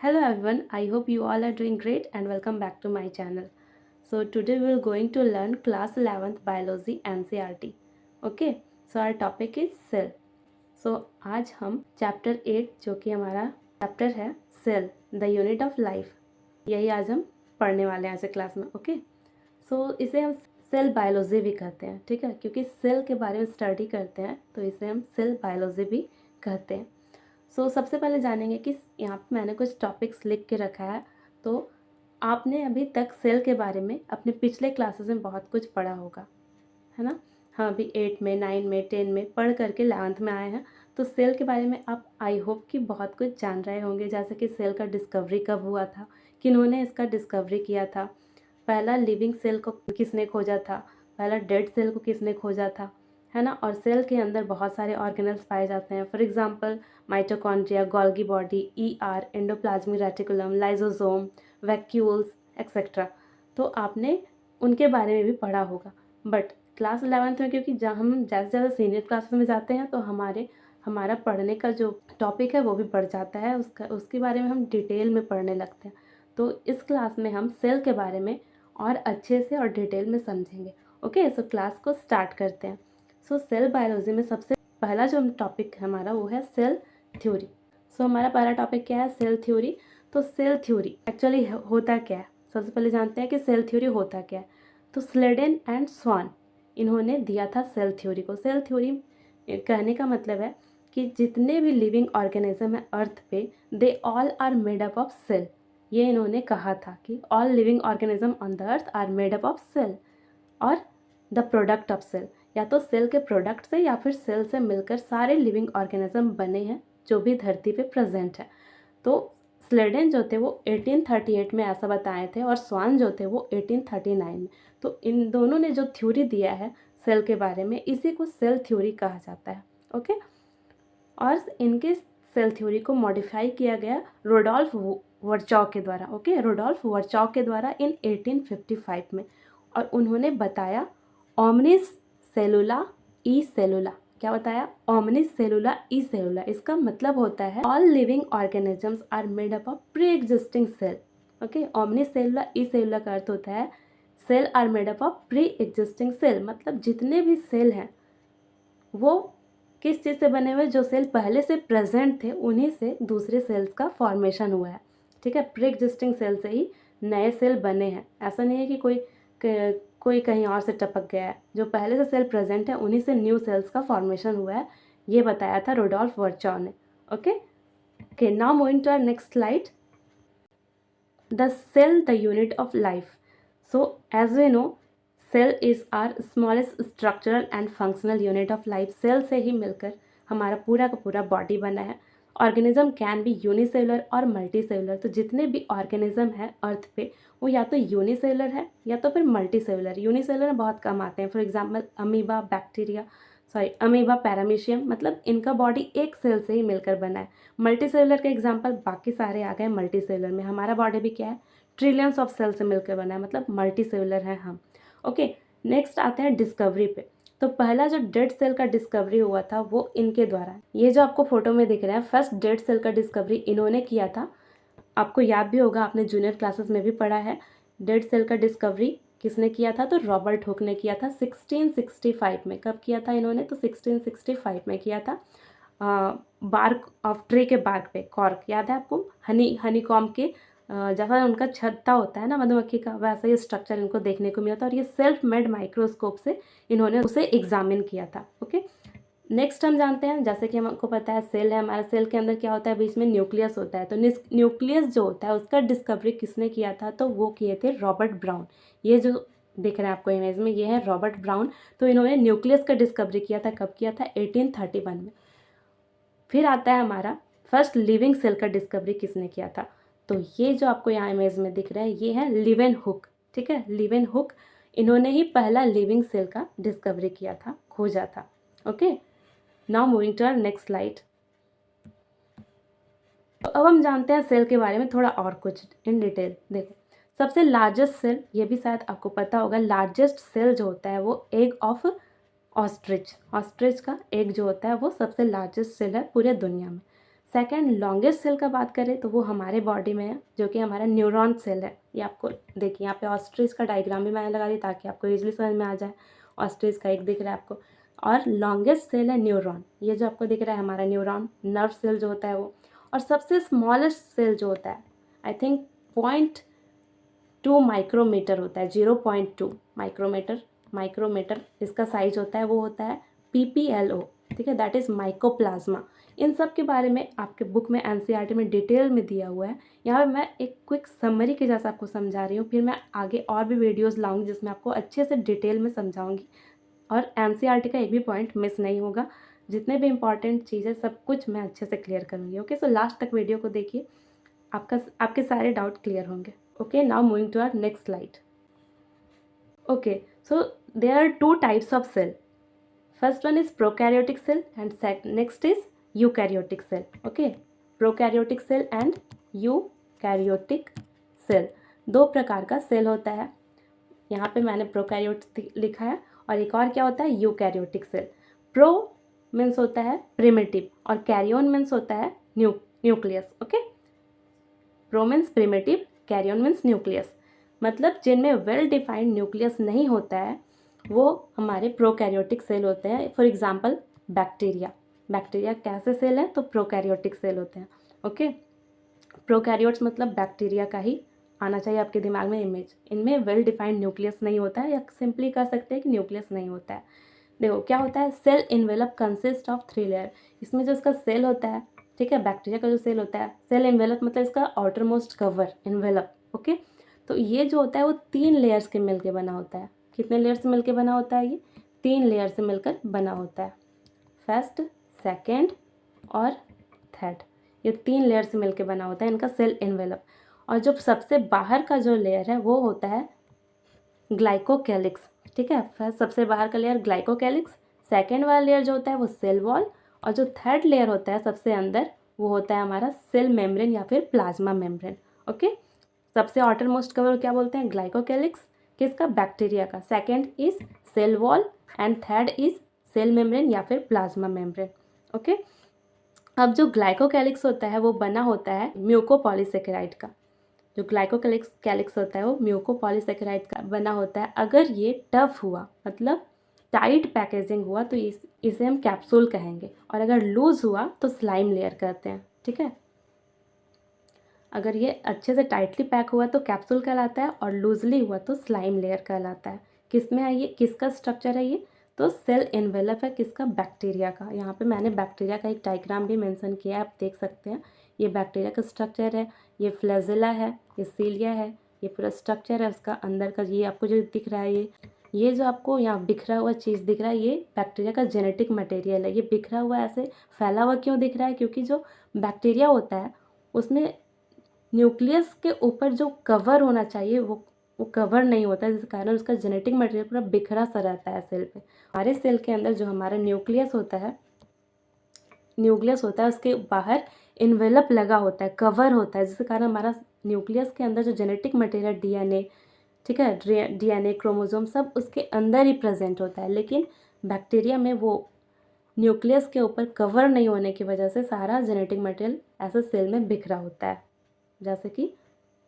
Hello everyone, I hope you all are doing great and welcome back to my channel. So today we are going to learn class 11th biology NCERT. Okay, so our topic is cell. So आज हम chapter 8 जो कि हमारा chapter है cell the unit of life, यही आज हम पढ़ने वाले हैं आज के क्लास में. ओके, सो इसे हम सेल बायोलॉजी भी कहते हैं, ठीक है, क्योंकि सेल के बारे में स्टडी करते हैं तो इसे हम सेल बायोलॉजी भी कहते हैं. सबसे पहले जानेंगे कि यहाँ पे मैंने कुछ टॉपिक्स लिख के रखा है. तो आपने अभी तक सेल के बारे में अपने पिछले क्लासेस में बहुत कुछ पढ़ा होगा, है ना. हाँ, अभी 8 में 9 में 10 में पढ़ करके 11th में आए हैं. तो सेल के बारे में आप आई होप कि बहुत कुछ जान रहे होंगे, जैसे कि सेल का डिस्कवरी कब हुआ था, किन्होंने इसका डिस्कवरी किया था, पहला लिविंग सेल को किसने खोजा था, पहला डेड सेल को किसने खोजा था, है ना. और सेल के अंदर बहुत सारे ऑर्गेनल्स पाए जाते हैं. For example mitochondria, Golgi body, ER, endoplasmic reticulum, lysosome, vacuoles etcetera. तो आपने उनके बारे में भी पढ़ा होगा. बट क्लास 11th में क्योंकि जहाँ हम जैसे ज़्यादा सीनियर क्लासेस में जाते हैं तो हमारा पढ़ने का जो टॉपिक है वो भी बढ़ जाता है, उसके बारे में हम डिटेल में पढ़ने लगते हैं. तो इस क्लास में हम सेल के बारे में और अच्छे से और डिटेल में समझेंगे. ओके, सो क्लास को स्टार्ट करते हैं. सेल बायोलॉजी में सबसे पहला जो टॉपिक है हमारा वो है सेल थ्योरी. हमारा पहला टॉपिक क्या है, सेल थ्योरी. तो सेल थ्योरी एक्चुअली होता क्या है, सबसे पहले जानते हैं कि सेल थ्योरी होता क्या है. तो स्लेडन एंड स्वान इन्होंने दिया था सेल थ्योरी को. सेल थ्योरी कहने का मतलब है कि जितने भी लिविंग ऑर्गेनिज्म है अर्थ पे, they all are made up of cell. ये इन्होंने कहा था कि all living organism on the earth are made up of cell और द प्रोडक्ट ऑफ सेल. या तो सेल के प्रोडक्ट से या फिर सेल से मिलकर सारे लिविंग ऑर्गेनिज्म बने हैं जो भी धरती पे प्रेजेंट है. तो स्लेडन जो थे वो 1838 में ऐसा बताए थे और स्वान जो थे वो 1839 में. तो इन दोनों ने जो थ्योरी दिया है सेल के बारे में, इसी को सेल थ्योरी कहा जाता है. ओके, और इनके सेल थ्योरी को मॉडिफाई किया गया रोडोल्फ वर्चॉ के द्वारा. ओके, रोडोल्फ वर्चॉ के द्वारा इन 1855 में. और उन्होंने बताया ओमनिस सेलुला ई सेलुला. क्या बताया, ओमनिस सेलुला ई सेलुला. इसका मतलब होता है all living organisms are made up of pre existing cell. Okay, ओमनिस सेलुला ई सेलुला का अर्थ होता है cell are made up of pre existing cell. मतलब जितने भी सेल हैं वो किस चीज़ से बने हुए, जो सेल पहले से प्रेजेंट थे उन्हीं से दूसरे सेल्स का फॉर्मेशन हुआ है. ठीक है, प्री एग्जिस्टिंग सेल से ही नए सेल बने हैं. ऐसा नहीं है कि कोई कहीं और से टपक गया है. जो पहले से सेल प्रेजेंट है उन्हीं से न्यू सेल्स का फॉर्मेशन हुआ है. ये बताया था रोडोल्फ वर्चॉ ने. Okay, now moving to our next slide. The cell the unit of life. As we know cell is our smallest structural and functional unit of life. Cell से ही मिलकर हमारा पूरा का पूरा बॉडी बना है. ऑर्गेनिज्म कैन बी यूनिसेलुलर और मल्टीसेलुलर. तो जितने भी ऑर्गेनिज्म है अर्थ पे वो या तो यूनिसेलुलर है या तो फिर मल्टीसेलुलर. यूनिसेलुलर बहुत कम आते हैं. फॉर एग्जांपल अमीबा पैरामीशियम, मतलब इनका बॉडी एक सेल से ही मिलकर बना है. मल्टीसेलुलर के एग्जांपल बाकी सारे आ गए मल्टीसेलुलर में. हमारा बॉडी भी क्या है, ट्रिलियंस ऑफ सेल से मिलकर बना है, मतलब मल्टीसेलुलर है हम. ओके, नेक्स्ट आते हैं डिस्कवरी पे. तो पहला जो डेड सेल का डिस्कवरी हुआ था वो इनके द्वारा. ये जो आपको फोटो में दिख रहा है, फर्स्ट डेड सेल का डिस्कवरी इन्होंने किया था. आपको याद भी होगा, आपने जूनियर क्लासेस में भी पढ़ा है. डेड सेल का डिस्कवरी किसने किया था, तो रॉबर्ट हुक ने किया था 1665 में. कब किया था इन्होंने, तो 1665 में किया था. बार्क ऑफ ट्री के बार्क पे, कॉर्क याद है आपको, हनी कॉम्ब के जैसा उनका छत्ता होता है ना मधुमक्खी का, वैसा ही स्ट्रक्चर इनको देखने को मिला था. और ये सेल्फ मेड माइक्रोस्कोप से इन्होंने उसे एग्जामिन किया था. ओके, नेक्स्ट हम जानते हैं, जैसे कि हमको पता है सेल है हमारा. सेल के अंदर क्या होता है, बीच में न्यूक्लियस होता है. तो न्यूक्लियस जो होता है उसका डिस्कवरी किसने किया था, तो वो किए थे रॉबर्ट ब्राउन. ये जो दिख रहा है आपको इमेज में, ये है रॉबर्ट ब्राउन. तो इन्होंने न्यूक्लियस का डिस्कवरी किया था. कब किया था, 1831 में. फिर आता है हमारा फर्स्ट लिविंग सेल का डिस्कवरी किसने किया था. तो ये जो आपको यहाँ इमेज में दिख रहा है ये है लिवेन हुक. ठीक है, लिवेन हुक, इन्होंने ही पहला लिविंग सेल का डिस्कवरी किया था, खोजा था. Okay, now moving to our next slide. तो अब हम जानते हैं सेल के बारे में थोड़ा और कुछ इन डिटेल. देखो, सबसे लार्जेस्ट सेल, ये भी शायद आपको पता होगा, लार्जेस्ट सेल जो होता है वो एग ऑफ ऑस्ट्रिच का एग जो होता है वो सबसे लार्जेस्ट सेल है पूरे दुनिया में. सेकंड लॉन्गेस्ट सेल का बात करें तो वो हमारे बॉडी में है, जो कि हमारा न्यूरॉन सेल है। ये आपको देखिए यहाँ पे ऑस्ट्रिच का डायग्राम भी मैंने लगा दी ताकि आपको इजीली समझ में आ जाए। ऑस्ट्रिच का एक दिख रहा है आपको, और लॉन्गेस्ट सेल है न्यूरॉन। ये जो आपको दिख रहा है हमारा न्यूरॉन, नर्व सेल जो होता है वो। और सबसे स्मॉलेस्ट सेल जो होता है, आई थिंक 0.2 माइक्रोमीटर होता है, 0.2 माइक्रोमीटर इसका साइज होता है, वो होता है PPLO, ठीक है, दैट इज़ माइकोप्लाज्मा। इन सब के बारे में आपके बुक में NCERT में डिटेल में दिया हुआ है। यहाँ पे मैं एक क्विक समरी के जैसा आपको समझा रही हूँ, फिर मैं आगे और भी वीडियोस लाऊंगी जिसमें आपको अच्छे से डिटेल में समझाऊंगी, और NCERT का एक भी पॉइंट मिस नहीं होगा। जितने भी इंपॉर्टेंट चीज़ें सब कुछ मैं अच्छे से क्लियर करूँगी। ओके, सो लास्ट तक वीडियो को देखिए, आपके सारे डाउट क्लियर होंगे। Okay, now moving to our next slide. Okay, so there are two types of cell. First one is prokaryotic cell and next is eukaryotic cell. Okay, prokaryotic cell and eukaryotic cell, दो प्रकार का cell होता है। यहाँ पे मैंने prokaryotic लिखा है, और एक और क्या होता है, यूकैरियोटिक सेल। प्रो मीन्स होता है प्रिमिटिव, और कैरियोन मीन्स होता है nucleus. Okay, pro means primitive, कैरियोन means nucleus. मतलब जिनमें वेल डिफाइंड न्यूक्लियस नहीं होता है वो हमारे प्रोकैरियोटिक सेल होते हैं। फॉर एग्जांपल बैक्टीरिया कैसे सेल है, तो प्रोकैरियोटिक सेल होते हैं। ओके, प्रोकैरियोट्स मतलब बैक्टीरिया का ही आना चाहिए आपके दिमाग में इमेज। इनमें वेल डिफाइंड न्यूक्लियस नहीं होता है, या सिंपली कह सकते हैं कि न्यूक्लियस नहीं होता है। देखो क्या होता है, cell envelope consist of 3 layer. इसमें जो इसका सेल होता है, ठीक है, बैक्टीरिया का जो सेल होता है, सेल इन्वेलप मतलब इसका outer most cover, envelope. Okay, तो ये जो होता है वो 3 लेयर्स के मिलकर बना होता है। कितने लेयर से मिलकर बना होता है, ये 3 लेयर से मिलकर बना होता है। फर्स्ट, सेकेंड और थर्ड, ये 3 लेयर से मिलकर बना होता है इनका सेल इन्वेलप। और जो सबसे बाहर का जो लेयर है वो होता है ग्लाइकोकैलिक्स, ठीक है। फर्स्ट सबसे बाहर का लेयर ग्लाइकोकैलिक्स, सेकेंड वाला लेयर जो होता है वो सेल वॉल, और जो थर्ड लेयर होता है सबसे अंदर वो होता है हमारा सेल मेम्ब्रेन या फिर प्लाज्मा मेम्ब्रेन। ओके, सबसे आउटर मोस्ट कवर क्या बोलते हैं, ग्लाइकोकैलिक्स, किसका, बैक्टीरिया का। Second is cell wall and third is cell membrane या फिर प्लाज्मा मेम्ब्रेन। ओके, अब जो ग्लाइकोकैलिक्स होता है वो बना होता है म्यूकोपॉलीसेकेराइड का। जो ग्लाइकोकैलिक्स होता है वो म्यूकोपॉलीसेकेराइड का बना होता है। अगर ये टफ हुआ मतलब टाइट पैकेजिंग हुआ तो इसे हम कैप्सूल कहेंगे, और अगर लूज हुआ तो स्लाइम लेयर कहते हैं, ठीक है। अगर ये अच्छे से टाइटली पैक हुआ तो कैप्सूल कहलाता है, और लूजली हुआ तो स्लाइम लेयर कहलाता है। किसमें है ये, किसका स्ट्रक्चर है ये, तो सेल एनवेलप है, किसका, बैक्टीरिया का। यहाँ पे मैंने बैक्टीरिया का एक डायग्राम भी मेंशन किया है, आप देख सकते हैं। ये बैक्टीरिया का स्ट्रक्चर है, ये फ्लैजिला है, ये सीलिया है, ये पूरा स्ट्रक्चर है उसका अंदर का। ये आपको जो दिख रहा है, ये जो आपको यहाँ बिखरा हुआ चीज़ दिख रहा है, ये बैक्टीरिया का जेनेटिक मटेरियल है। ये बिखरा हुआ ऐसे फैला हुआ क्यों दिख रहा है, क्योंकि जो बैक्टीरिया होता है उसमें न्यूक्लियस के ऊपर जो कवर होना चाहिए वो कवर नहीं होता है, जिस कारण उसका जेनेटिक मटेरियल पूरा बिखरा सा रहता है सेल पे। हमारे सेल के अंदर जो हमारा न्यूक्लियस होता है उसके बाहर इन्वेलप लगा होता है, कवर होता है, जिसके कारण हमारा न्यूक्लियस के अंदर जो जेनेटिक मटेरियल DNA, ठीक है, DNA क्रोमोसोम सब उसके अंदर ही प्रेजेंट होता है। लेकिन बैक्टीरिया में वो न्यूक्लियस के ऊपर कवर नहीं होने की वजह से सारा जेनेटिक मटेरियल ऐसे सेल में बिखरा होता है, जैसे कि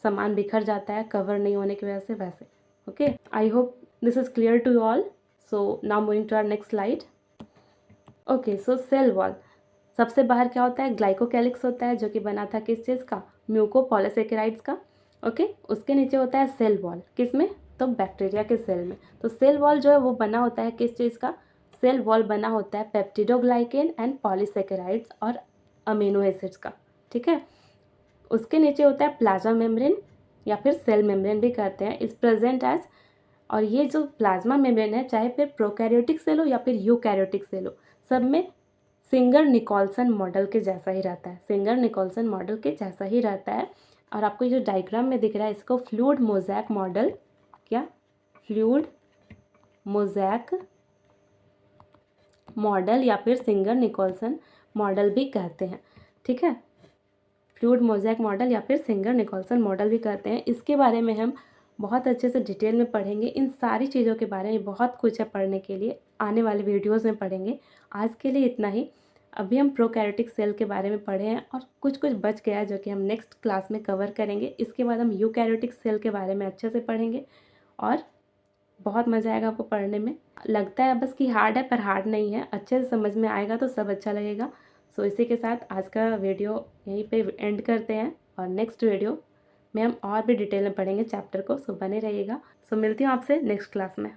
सामान बिखर जाता है कवर नहीं होने की वजह से, वैसे। Okay, I hope this is clear to all. So now moving to our next slide. Okay, so cell wall, सबसे बाहर क्या होता है, ग्लाइकोकैलिक्स होता है, जो कि बना था किस चीज़ का, म्यूकोपॉलीसेकेराइड्स का। ओके, उसके नीचे होता है सेल वॉल, किस में, तो बैक्टीरिया के सेल में। तो सेल वॉल जो है वो बना होता है किस चीज़ का, सेल वॉल बना होता है पेप्टिडोग्लाइकेन एंड पॉलीसेकेराइड्स और अमीनो एसिड्स का, ठीक है। उसके नीचे होता है प्लाज्मा मेम्ब्रेन या फिर सेल मेम्ब्रेन भी कहते हैं, इज प्रेजेंट एज। और ये जो प्लाज्मा मेम्ब्रेन है, चाहे फिर प्रोकैरियोटिक सेल हो या फिर यूकैरियोटिक सेल हो, सब में सिंगर निकोल्सन मॉडल के जैसा ही रहता है, सिंगर निकोल्सन मॉडल के जैसा ही रहता है। और आपको ये जो डायग्राम में दिख रहा है इसको फ्लूइड मोज़ैक मॉडल, क्या, फ्लूइड मोज़ैक मॉडल या फिर सिंगर निकोल्सन मॉडल भी कहते हैं, ठीक है। फ्लूइड मोज़ैक मॉडल या फिर सिंगर निकोल्सन मॉडल भी कहते हैं। इसके बारे में हम बहुत अच्छे से डिटेल में पढ़ेंगे। इन सारी चीज़ों के बारे में बहुत कुछ है पढ़ने के लिए, आने वाले वीडियोस में पढ़ेंगे। आज के लिए इतना ही। अभी हम प्रोकैरियोटिक सेल के बारे में पढ़े हैं और कुछ कुछ बच गया है जो कि हम नेक्स्ट क्लास में कवर करेंगे। इसके बाद हम यूकैरियोटिक सेल के बारे में अच्छे से पढ़ेंगे और बहुत मज़ा आएगा आपको पढ़ने में। लगता है बस कि हार्ड है, पर हार्ड नहीं है, अच्छे से समझ में आएगा तो सब अच्छा लगेगा। सो इसी के साथ आज का वीडियो यहीं पे एंड करते हैं और नेक्स्ट वीडियो में हम और भी डिटेल में पढ़ेंगे चैप्टर को। सो बने रहिएगा। सो मिलती हूँ आपसे नेक्स्ट क्लास में।